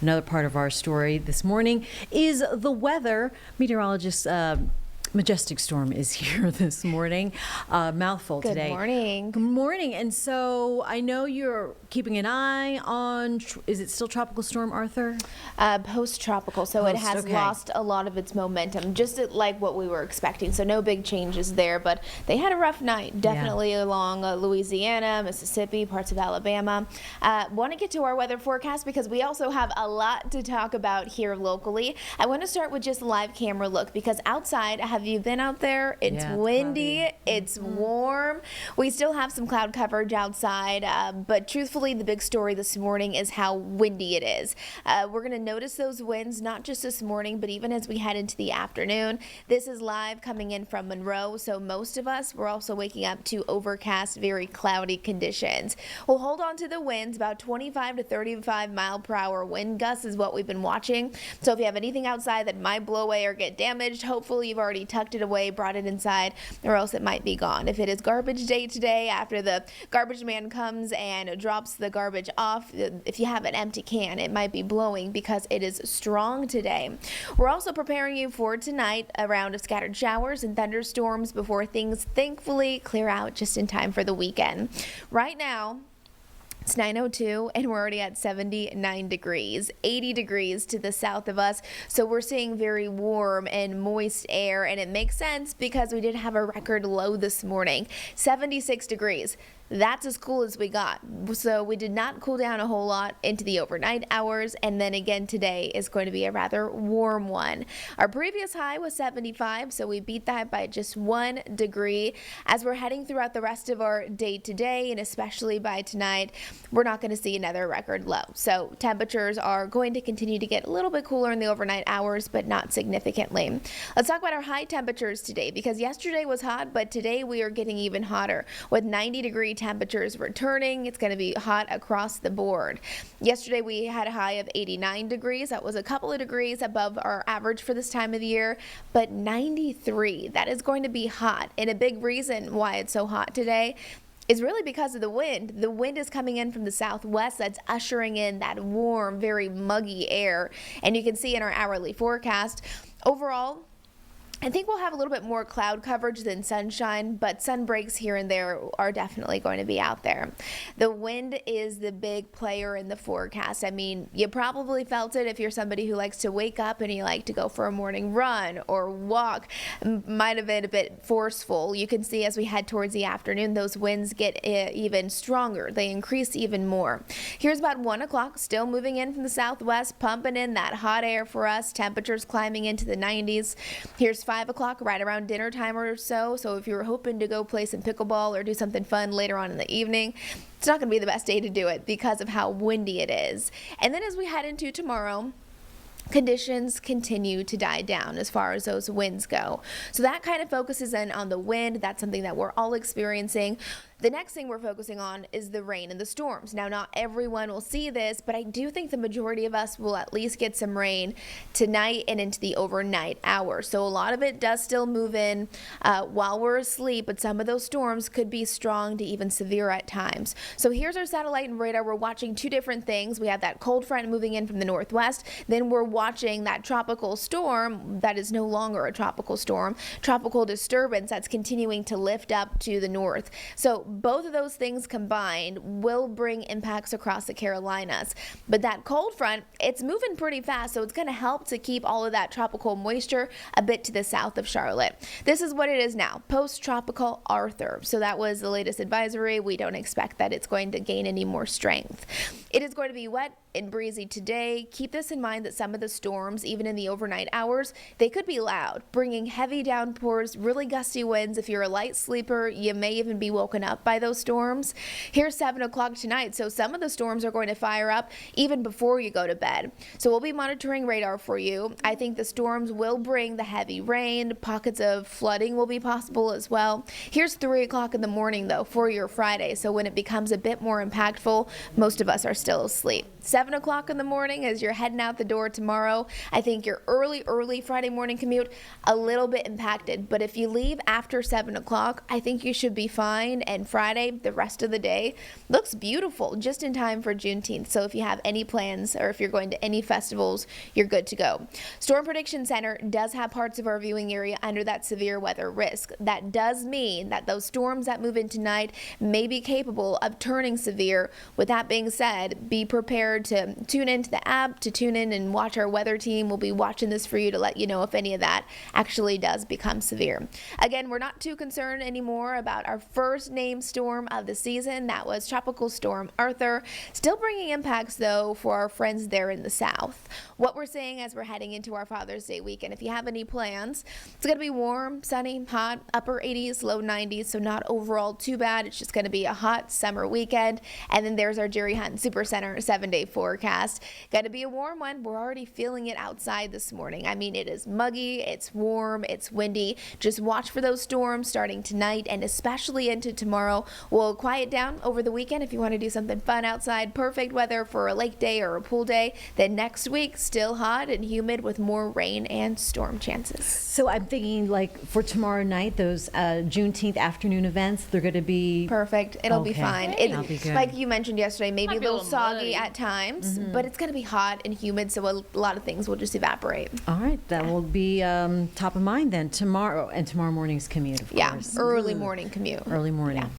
Another part of our story this morning is the weather. Meteorologist Majestic Storm is here this morning. Mouthful today. Good morning. Good morning. And so I know you're keeping an eye on, is it still Tropical Storm Arthur? Post-tropical, so it has lost a lot of its momentum, just like what we were expecting. So no big changes there, but they had a rough night, definitely along Louisiana, Mississippi, parts of Alabama. Want to get to our weather forecast because we also have a lot to talk about here locally. I want to start with just a live camera look because outside, have you been out there? It's windy, it's warm. We still have some cloud coverage outside, but truthfully, the big story this morning is how windy it is. We're going to notice those winds not just this morning, but even as we head into the afternoon. This is live coming in from Monroe, so most of us, we're also waking up to overcast, very cloudy conditions. We'll hold on to the winds, about 25 to 35 mile per hour wind gusts is what we've been watching. So if you have anything outside that might blow away or get damaged, hopefully you've already tucked it away, brought it inside, or else it might be gone. If it is garbage day today, after the garbage man comes and drops the garbage off, if you have an empty can, it might be blowing because it is strong today. We're also preparing you for tonight, a round of scattered showers and thunderstorms before things thankfully clear out just in time for the weekend. Right now, it's 9:02 and we're already at 79 degrees, 80 degrees to the south of us. So we're seeing very warm and moist air, and it makes sense because we did have a record low this morning, 76 degrees. That's as cool as we got. So we did not cool down a whole lot into the overnight hours, and then again today is going to be a rather warm one. Our previous high was 75, so we beat that by just 1 degree. As we're heading throughout the rest of our day today, and especially by tonight, we're not going to see another record low. So temperatures are going to continue to get a little bit cooler in the overnight hours, but not significantly. Let's talk about our high temperatures today, because yesterday was hot, but today we are getting even hotter with 90-degree temperatures returning. It's going to be hot across the board. Yesterday we had a high of 89 degrees. That was a couple of degrees above our average for this time of the year, but 93, that is going to be hot. And a big reason why it's so hot today is really because of the wind. The wind is coming in from the southwest that's ushering in that warm, very muggy air. And you can see in our hourly forecast, overall, I think we'll have a little bit more cloud coverage than sunshine, but sun breaks here and there are definitely going to be out there. The wind is the big player in the forecast. I mean, you probably felt it if you're somebody who likes to wake up and you like to go for a morning run or walk. Might have been a bit forceful. You can see as we head towards the afternoon, those winds get even stronger. They increase even more. Here's about 1 o'clock, still moving in from the southwest, pumping in that hot air for us. Temperatures climbing into the 90s. Here's 5 o'clock, right around dinner time or so. So if you were hoping to go play some pickleball or do something fun later on in the evening, it's not going to be the best day to do it because of how windy it is. And then as we head into tomorrow, conditions continue to die down as far as those winds go. So that kind of focuses in on the wind. That's something that we're all experiencing. The next thing we're focusing on is the rain and the storms. Now, not everyone will see this, but I do think the majority of us will at least get some rain tonight and into the overnight hours. So a lot of it does still move in while we're asleep, but some of those storms could be strong to even severe at times. So here's our satellite and radar. We're watching two different things. We have that cold front moving in from the northwest. Then we're watching that tropical storm that is no longer a tropical storm, tropical disturbance that's continuing to lift up to the north. So both of those things combined will bring impacts across the Carolinas. But that cold front, it's moving pretty fast, so it's going to help to keep all of that tropical moisture a bit to the south of Charlotte. This is what it is now, post-tropical Arthur. So that was the latest advisory. We don't expect that it's going to gain any more strength. It is going to be wet and breezy today. Keep this in mind that some of the storms, even in the overnight hours, they could be loud, bringing heavy downpours, really gusty winds. If you're a light sleeper, you may even be woken up by those storms. Here's 7 o'clock tonight, so some of the storms are going to fire up even before you go to bed. So we'll be monitoring radar for you. I think the storms will bring the heavy rain. Pockets of flooding will be possible as well. Here's 3 o'clock in the morning, though, for your Friday, so when it becomes a bit more impactful, most of us are still asleep. 7 o'clock in the morning as you're heading out the door tomorrow, I think your early Friday morning commute, a little bit impacted. But if you leave after 7 o'clock, I think you should be fine. And Friday, the rest of the day, looks beautiful, just in time for Juneteenth. So if you have any plans or if you're going to any festivals, you're good to go. Storm Prediction Center does have parts of our viewing area under that severe weather risk. That does mean that those storms that move in tonight may be capable of turning severe. With that being said, be prepared to tune into the app, to tune in and watch our weather team. We'll be watching this for you to let you know if any of that actually does become severe. Again, we're not too concerned anymore about our first named storm of the season. That was Tropical Storm Arthur. Still bringing impacts, though, for our friends there in the south. What we're seeing as we're heading into our Father's Day weekend, if you have any plans, it's going to be warm, sunny, hot, upper 80s, low 90s, so not overall too bad. It's just going to be a hot summer weekend. And then there's our Jerry Hunt Super Center 7-day forecast. Going to be a warm one. We're already feeling it outside this morning. I mean, it is muggy, it's warm, it's windy. Just watch for those storms starting tonight and especially into tomorrow. We'll quiet down over the weekend if you want to do something fun outside. Perfect weather for a lake day or a pool day. Then next week, still hot and humid with more rain and storm chances. So I'm thinking, like, for tomorrow night, those Juneteenth afternoon events, they're going to be perfect. It'll be okay. fine. That'll be good. Like you mentioned yesterday, maybe a little soggy muddy at times, but it's going to be hot and humid, so a lot of things will just evaporate. All right, that will be top of mind then tomorrow, and tomorrow morning's commute, of Yeah, course. early morning commute. Early morning. Yeah.